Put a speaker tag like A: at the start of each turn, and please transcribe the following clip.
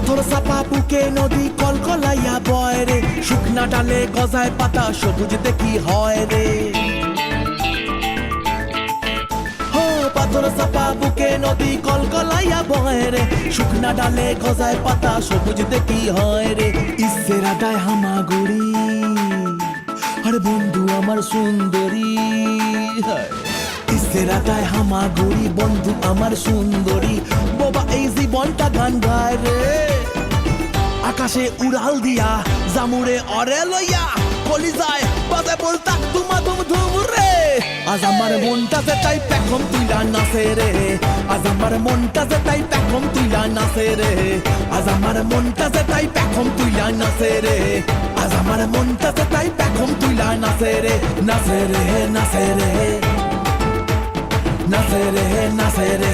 A: পাথর চাপা বুকে নদী কলকলাইয়া বয় রে, শুকনা ডালে গজায় পাতা সবুজ দেখি হয় রে। পাথর চাপা বুকে নদী কলকলাইয়া বয় রে, শুকনা ডালে গজায় পাতা সবুজ দেখি হয় রে। ইসের আদায় হামাগুড়ি আরে বন্ধু আমার সুন্দরী, ইসের আদায় হামাগুড়ি বন্ধু আমার সুন্দরী। বাবা এই জীবনটা গান গায় রে, আকাশে উড়াল দিয়া জামুরে অরে লইয়া কলিজায় বাজে বলতা তুমা ধুম ধুম রে। আজ আমার মনটা যে তাই পেখম তুইলা নাচে রে, আজ আমার মনটা যে তাই পেখম তুইলা নাচে রে, আজ আমার মনটা যে তাই পেখম তুইলা নাচে রে, আজ আমার মনটা যে তাই পেখম তুইলা নাচে রে। নাচে রে নাচে রে নাচে রে নাচে রে।